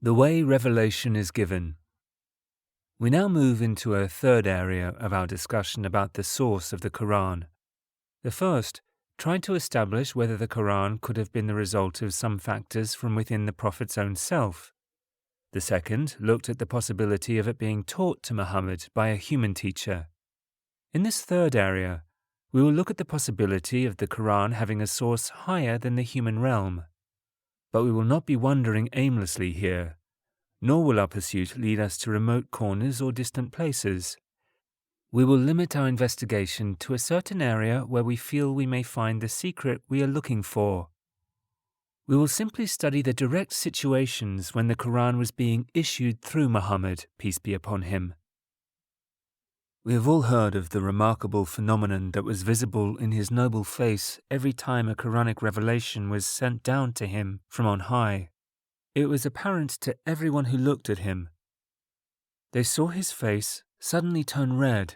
The way revelation is given. We now move into a third area of our discussion about the source of the Qur'an. The first tried to establish whether the Qur'an could have been the result of some factors from within the Prophet's own self. The second looked at the possibility of it being taught to Muhammad by a human teacher. In this third area, we will look at the possibility of the Qur'an having a source higher than the human realm. But we will not be wandering aimlessly here, nor will our pursuit lead us to remote corners or distant places. We will limit our investigation to a certain area where we feel we may find the secret we are looking for. We will simply study the direct situations when the Qur'an was being issued through Muhammad, peace be upon him. We have all heard of the remarkable phenomenon that was visible in his noble face every time a Quranic revelation was sent down to him from on high. It was apparent to everyone who looked at him. They saw his face suddenly turn red,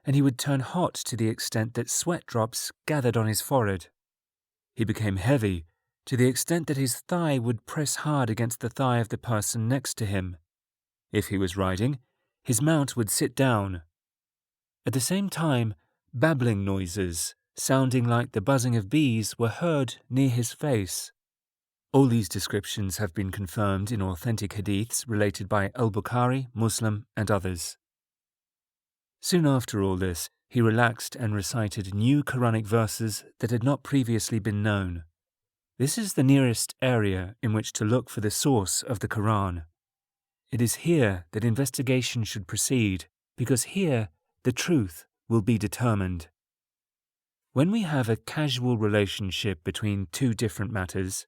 and he would turn hot to the extent that sweat drops gathered on his forehead. He became heavy to the extent that his thigh would press hard against the thigh of the person next to him. If he was riding, his mount would sit down. At the same time, babbling noises, sounding like the buzzing of bees, were heard near his face. All these descriptions have been confirmed in authentic hadiths related by al-Bukhari, Muslim, and others. Soon after all this, he relaxed and recited new Quranic verses that had not previously been known. This is the nearest area in which to look for the source of the Qur'an. It is here that investigation should proceed, because here the truth will be determined. When we have a casual relationship between two different matters,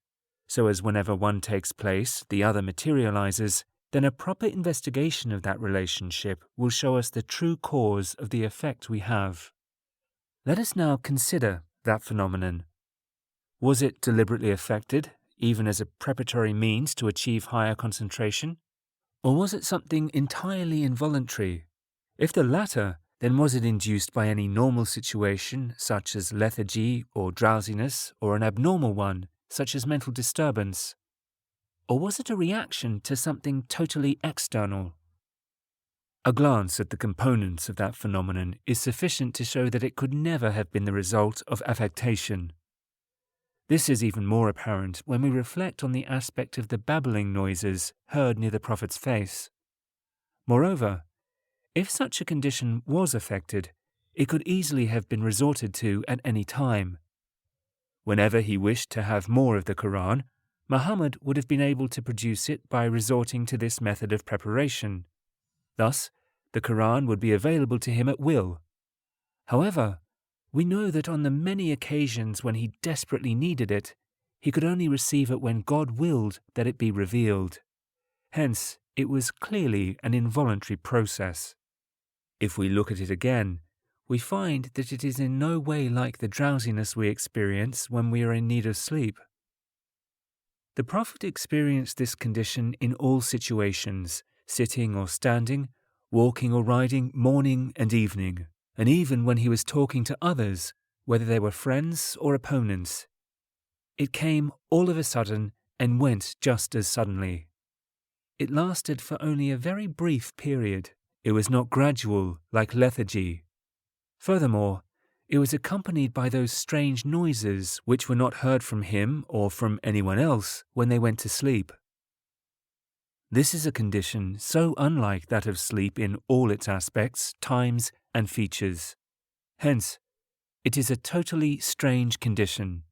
so as whenever one takes place, the other materializes, then a proper investigation of that relationship will show us the true cause of the effect we have. Let us now consider that phenomenon. Was it deliberately affected, even as a preparatory means to achieve higher concentration? Or was it something entirely involuntary? If the latter, then was it induced by any normal situation, such as lethargy or drowsiness, or an abnormal one, such as mental disturbance? Or was it a reaction to something totally external? A glance at the components of that phenomenon is sufficient to show that it could never have been the result of affectation. This is even more apparent when we reflect on the aspect of the babbling noises heard near the Prophet's face. Moreover, if such a condition was affected, it could easily have been resorted to at any time. Whenever he wished to have more of the Qur'an, Muhammad would have been able to produce it by resorting to this method of preparation. Thus, the Qur'an would be available to him at will. However, we know that on the many occasions when he desperately needed it, he could only receive it when God willed that it be revealed. Hence, it was clearly an involuntary process. If we look at it again, we find that it is in no way like the drowsiness we experience when we are in need of sleep. The Prophet experienced this condition in all situations, sitting or standing, walking or riding, morning and evening, and even when he was talking to others, whether they were friends or opponents. It came all of a sudden and went just as suddenly. It lasted for only a very brief period. It was not gradual like lethargy. Furthermore, it was accompanied by those strange noises which were not heard from him or from anyone else when they went to sleep. This is a condition so unlike that of sleep in all its aspects, times, and features. Hence, it is a totally strange condition.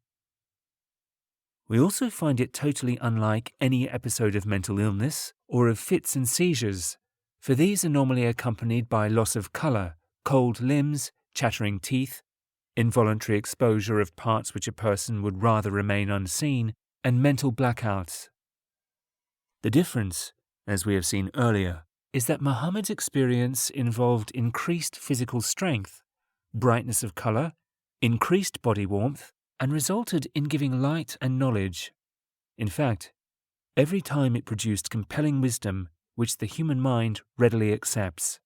We also find it totally unlike any episode of mental illness or of fits and seizures, for these are normally accompanied by loss of colour, cold limbs, chattering teeth, involuntary exposure of parts which a person would rather remain unseen, and mental blackouts. The difference, as we have seen earlier, is that Muhammad's experience involved increased physical strength, brightness of colour, increased body warmth, and resulted in giving light and knowledge. In fact, every time it produced compelling wisdom which the human mind readily accepts.